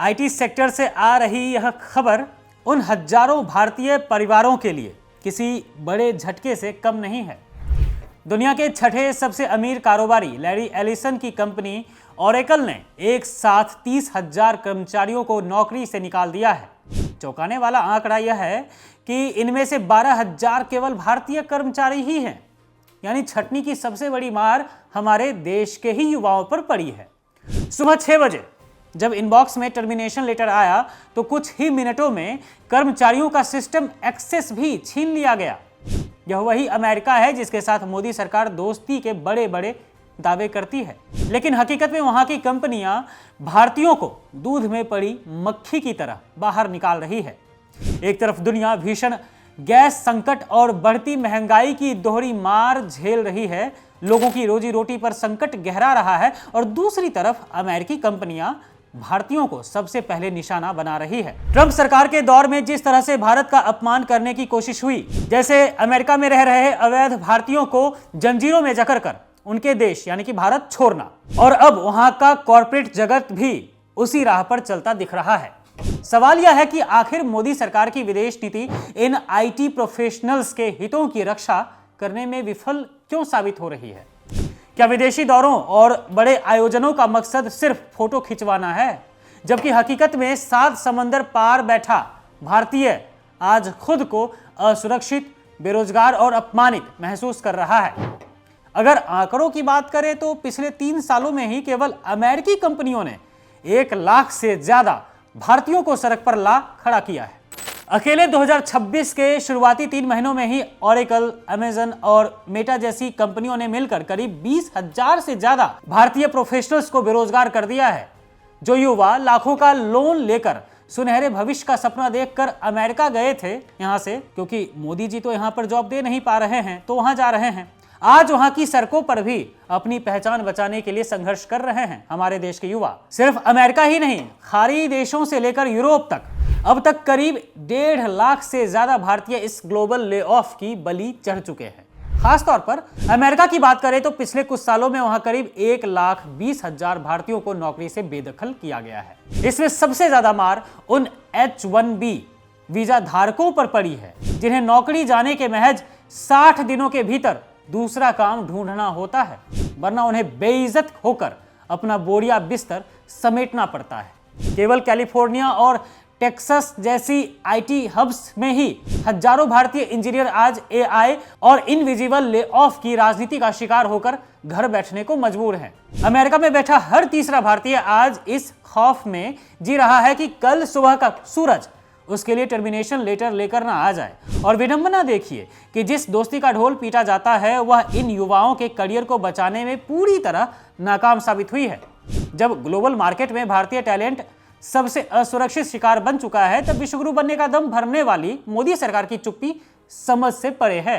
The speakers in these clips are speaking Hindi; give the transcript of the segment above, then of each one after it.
आईटी सेक्टर से आ रही यह खबर उन हजारों भारतीय परिवारों के लिए किसी बड़े झटके से कम नहीं है। दुनिया के छठे सबसे अमीर कारोबारी लैरी एलिसन की कंपनी ओरेकल ने एक साथ 30,000 कर्मचारियों को नौकरी से निकाल दिया है। चौंकाने वाला आंकड़ा यह है कि इनमें से 12,000 केवल भारतीय कर्मचारी ही हैं। यानी छटनी की सबसे बड़ी मार हमारे देश के ही युवाओं पर पड़ी है। सुबह 6 बजे जब इनबॉक्स में टर्मिनेशन लेटर आया तो कुछ ही मिनटों में कर्मचारियों का सिस्टम एक्सेस भी छीन लिया गया। यह वही अमेरिका है जिसके साथ मोदी सरकार दोस्ती के बड़े बड़े दावे करती है, लेकिन हकीकत में वहां की कंपनियां भारतीयों को दूध में पड़ी मक्खी की तरह बाहर निकाल रही है। एक तरफ दुनिया भीषण गैस संकट और बढ़ती महंगाई की दोहरी मार झेल रही है, लोगों की रोजी रोटी पर संकट गहरा रहा है, और दूसरी तरफ अमेरिकी कंपनियां भारतीयों को सबसे पहले निशाना बना रही है। ट्रंप सरकार के दौर में जिस तरह से भारत का अपमान करने की कोशिश हुई, जैसे अमेरिका में रह रहे अवैध भारतीयों को जंजीरों में जकड़कर उनके देश यानी कि भारत छोड़ना, और अब वहां का कॉर्पोरेट जगत भी उसी राह पर चलता दिख रहा है। सवाल यह है कि आखिर मोदी सरकार की विदेश नीति इन आईटी प्रोफेशनल्स के हितों की रक्षा करने में विफल क्यों साबित हो रही है? क्या विदेशी दौरों और बड़े आयोजनों का मकसद सिर्फ फोटो खिंचवाना है, जबकि हकीकत में 7 समंदर पार बैठा भारतीय आज खुद को असुरक्षित, बेरोजगार और अपमानित महसूस कर रहा है? अगर आंकड़ों की बात करें तो पिछले 3 सालों में ही केवल अमेरिकी कंपनियों ने 1 लाख से ज्यादा भारतीयों को सड़क पर ला खड़ा किया है। अकेले 2026 के शुरुआती 3 महीनों में ही ओरेकल, अमेजन और मेटा जैसी कंपनियों ने मिलकर करीब 20,000 से ज्यादा भारतीय प्रोफेशनल्स को बेरोजगार कर दिया है। जो युवा लाखों का लोन लेकर सुनहरे भविष्य का सपना देखकर अमेरिका गए थे यहां से, क्योंकि मोदी जी तो यहां पर जॉब दे नहीं पा रहे हैं तो वहां जा रहे हैं, आज वहां की सड़कों पर भी अपनी पहचान बचाने के लिए संघर्ष कर रहे हैं हमारे देश के युवा। सिर्फ अमेरिका ही नहीं, खाड़ी देशों से लेकर यूरोप तक अब तक करीब 1.5 लाख से ज्यादा भारतीय इस ग्लोबल ले ऑफ की बलि चढ़ चुके हैं। खासतौर पर अमेरिका की बात करें तो पिछले कुछ सालों में वहां करीब 1,20,000 भारतीयों को नौकरी से बेदखल किया गया है। इसमें सबसे ज्यादा मार उन H-1B वीजा धारकों पर पड़ी है जिन्हें नौकरी जाने के महज 60 दिनों के भीतर दूसरा काम ढूंढना होता है, वरना उन्हें बेइज्जत होकर अपना बोरिया बिस्तर समेटना पड़ता है। केवल कैलिफोर्निया और टेक्सास जैसी आईटी हब्स में ही हजारों भारतीय इंजीनियर आज एआई और इनविजिबल ले ऑफ की राजनीति का शिकार होकर घर बैठने को मजबूर हैं। अमेरिका में बैठा हर तीसरा भारतीय आज इस खौफ में जी रहा है कि कल सुबह का सूरज उसके लिए टर्मिनेशन लेटर लेकर ना आ जाए। और विडंबना देखिए कि जिस दोस्ती का ढोल पीटा जाता है वह इन युवाओं के करियर को बचाने में पूरी तरह नाकाम साबित हुई है। जब ग्लोबल मार्केट में भारतीय टैलेंट सबसे असुरक्षित शिकार बन चुका है, तब विश्वगुरु बनने का दम भरने वाली मोदी सरकार की चुप्पी समझ से परे है।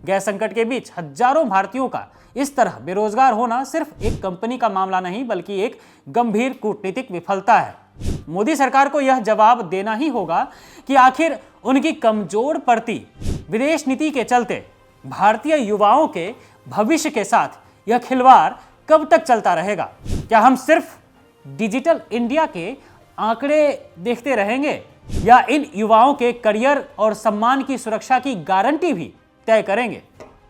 गैस संकट के बीच हजारों भारतीयों का इस तरह बेरोजगार होना सिर्फ एक कंपनी का मामला नहीं बल्कि एक गंभीर कूटनीतिक विफलता है। मोदी सरकार को यह जवाब देना ही होगा कि आखिर उनकी कमजोर पड़ती विदेश नीति के चलते भारतीय युवाओं के भविष्य के साथ यह खिलवाड़ कब तक चलता रहेगा? क्या हम सिर्फ डिजिटल इंडिया के आंकड़े देखते रहेंगे या इन युवाओं के करियर और सम्मान की सुरक्षा की गारंटी भी तय करेंगे?